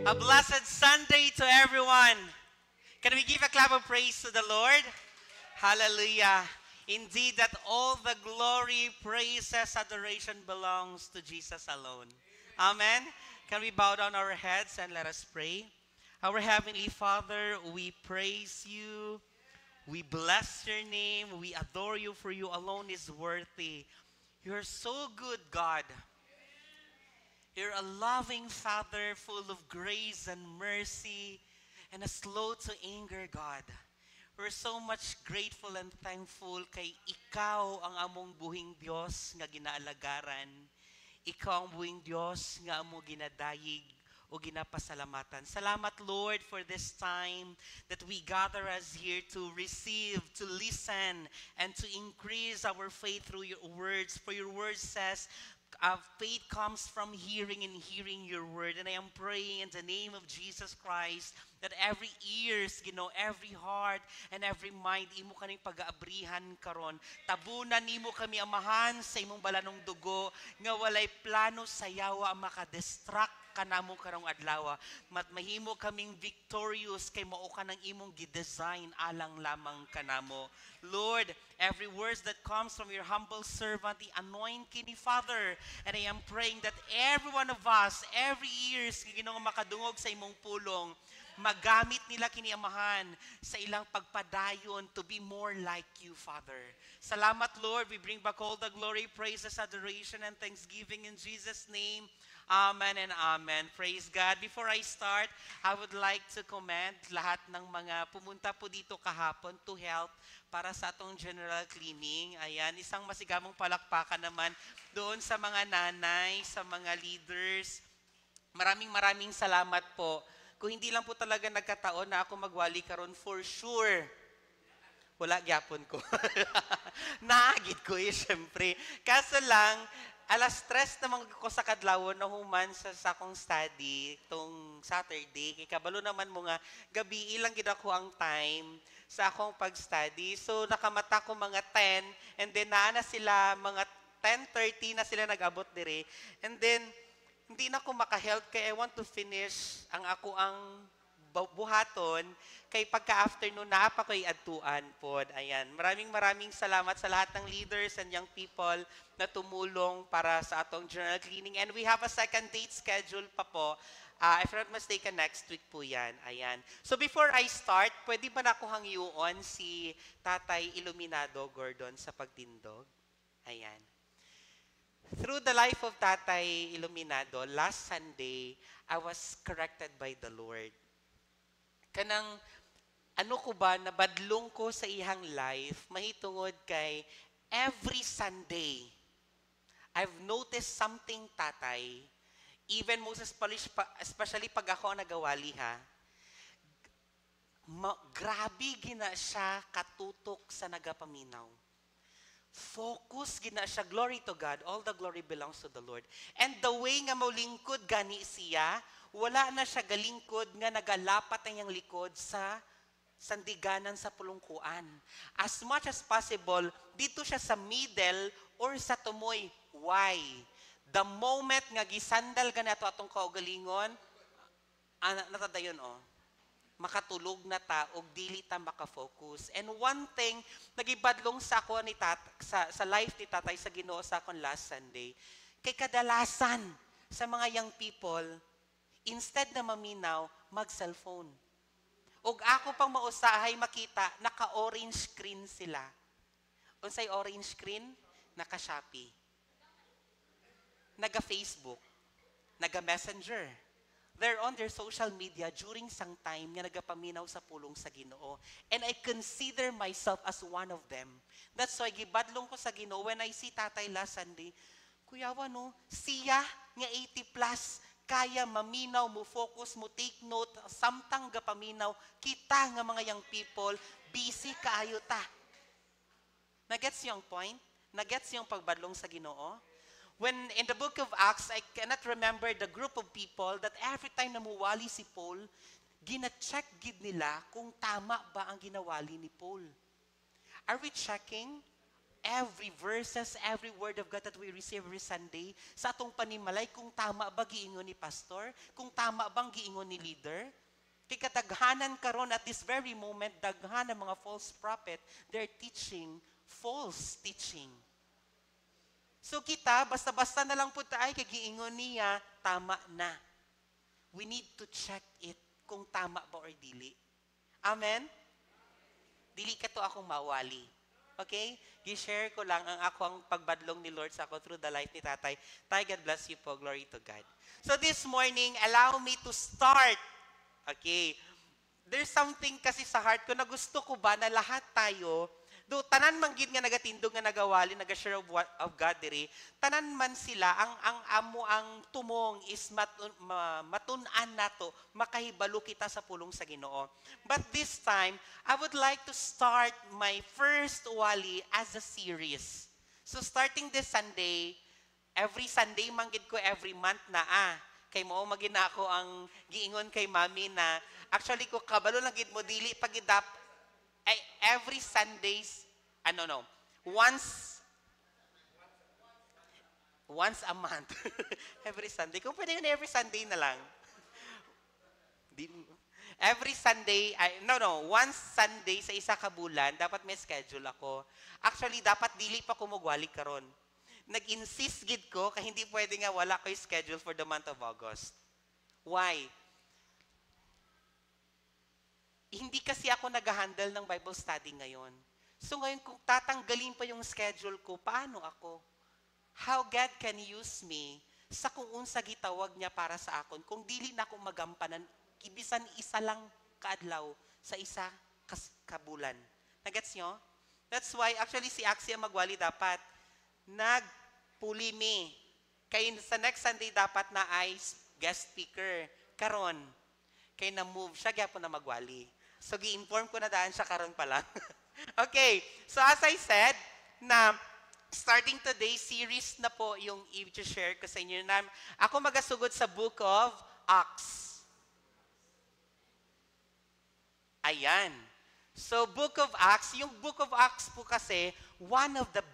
A blessed Sunday to everyone. Can we give a clap of praise to the Lord? Hallelujah. Indeed, that all the glory, praises, adoration belongs to Jesus alone. Amen. Can we bow down our heads and let us pray? Our Heavenly Father, we praise you. We bless your name. We adore you, for you alone is worthy. You're so good, God. You're a loving Father full of grace and mercy and a slow to anger, God. We're so much grateful and thankful kay ikaw ang among buhing Dios nga ginaalagaran. Ikaw ang buhing Dios nga among ginadayig o ginapasalamatan. Salamat, Lord, for this time that we gather us here to receive, to listen, and to increase our faith through your words. For your word says, faith comes from hearing and hearing your word. And I am praying in the name of Jesus Christ that every ears, every heart, and every mind, imo kaning pag-aabrihan karon. Tabunan nimo kami amahan sa imong balanong dugo, nga walay plano sayawa ang makadestruct kanamo karong adlaw. Mahimo kaming victorious kay mao ka ng imong gidesign alang lamang kanamo. Lord, every words that comes from your humble servant, the anoint kini Father. And I am praying that every one of us, every ears, Ginoo makadungog sa imong pulong, magamit nila kini amahan sa ilang pagpadayon to be more like you, Father. Salamat, Lord. We bring back all the glory, praises, adoration, and thanksgiving in Jesus' name. Amen and amen. Praise God. Before I start, I would like to commend lahat ng mga pumunta po dito kahapon to help para sa atong general cleaning. Ayan, isang masigamong palakpakan naman doon sa mga nanay, sa mga leaders. Maraming salamat po. Kung hindi lang po talaga nagkataon na ako magwali karon, for sure, wala gyapon ko. Naagid ko syempre. Kaso lang, alas 3 naman ko sa kadlawon na human sa akong study tong Saturday. Kay kabalo naman mo nga, gabi ilang gid ako ang time sa akong pag-study. So nakamata ko mga 10 and then naana sila mga 10:30 na sila nag-abot dire. And then hindi na ako maka-help kay I want to finish ang ako ang buhaton kay pagka-afternoon na pa ko'y adtuan pod. Ayan. Maraming salamat sa lahat ng leaders and young people na tumulong para sa atong general cleaning. And we have a second date schedule pa po. If I'm not mistaken, next week po yan. Ayan. So before I start, pwede ba na ako hangyuon si Tatay Iluminado Gordon sa pagtindog? Ayan. Through the life of Tatay Iluminado, last Sunday, I was corrected by the Lord. Kanang ano ko ba, nabadlong ko sa ihang life, mahitungod kay every Sunday, I've noticed something, Tatay, even most especially pag ako nagawali ha, grabe gina siya katutok sa nagapaminaw. Focus gina siya, glory to God, all the glory belongs to the Lord. And the way nga maulingkod gani siya, wala na siya galingkod nga nagalapat ang iyang likod sa sandiganan sa pulungkuan. As much as possible, dito siya sa middle or sa tumoy. Why? The moment nga gisandal ka na ito atong kaugalingon, natadayon makatulog na ta o dili ta makafocus. And one thing, nagibadlong sa ako ni sa life ni Tatay sa Ginoo sa akong last Sunday, kay kadalasan sa mga young people, instead na maminaw, mag-cellphone. Og ako pang mausahay makita, naka-orange screen sila. Unsay orange screen? Naka-Shopee. Naga-Facebook. Naga-Messenger. They're on their social media during sang time nga nagapaminaw sa pulong sa Ginoo. And I consider myself as one of them. That's why gibadlong ko sa Ginoo when I see Tatay last Sunday, kuyawa siya nga 80 plus, kaya maminaw, mo focus, mo take note, samtang gapaminaw, kita nga mga young people, busy kaayo ta. Nagets yung point? Nagets yung pagbadlong sa Ginoo? When in the book of Acts, I cannot remember the group of people that every time na muwali si Paul, gina-check gid nila kung tama ba ang ginawali ni Paul. Are we checking every verses, every word of God that we receive every Sunday, sa atong panimalay, kung tama ba giingon ni pastor, kung tama bang giingon ni leader. Kay kadaghanan karon at this very moment, daghan ng mga false prophet, they're teaching false teaching. So kita, basta-basta na lang po tayo, kay giingon niya, tama na. We need to check it kung tama ba or dili. Amen? Dili ka to akong mawali. Okay? Gi-share ko lang ang akong pagbadlong ni Lord sa ako through the life ni Tatay. Tay, God bless you po. Glory to God. So this morning, allow me to start. Okay. There's something kasi sa heart ko na gusto ko ba na lahat tayo, do tanan man gid nga nagatindog nga nagawali, nagashare of God diri, tanan man sila ang amo ang tumong is matun-an nato, makahibalo kita sa pulong sa Ginoo. But this time, I would like to start my first wali as a series. So starting this Sunday, every Sunday man gid ko every month na kay mo magina ako ang giingon kay mami na actually ko kabalo lang gid mo dili pagidap every Sundays once a month. Every Sunday. Kung pwede yun, every Sunday na lang. Every Sunday, once Sunday sa isa ka bulan, dapat may schedule ako. Actually, dapat dili pa ko magwali karon. Nag-insist gid ko kaya hindi pwede nga wala ko schedule for the month of August. Why? Hindi kasi ako nag-handle ng Bible study ngayon. So ngayon, kung tatanggalin pa yung schedule ko, paano ako? How God can use me sa kung unsa gitawag niya para sa akon. Kung dili na ako magampanan, kibisan isa lang kaadlaw sa isa kabulan. Nagets nyo? That's why actually si Axia Magwali dapat nagpuli me. Kaya sa next Sunday dapat na ay guest speaker. Karon. Kaya na-move siya, kaya po na magwali. So, gi-inform ko na daan siya karon pa lang. Okay. So, as I said, na starting today, series na po yung i-share ko sa inyo. Ako magasugod sa Book of Acts. Ayan. So, Book of Acts, yung Book of Acts po kasi, one of the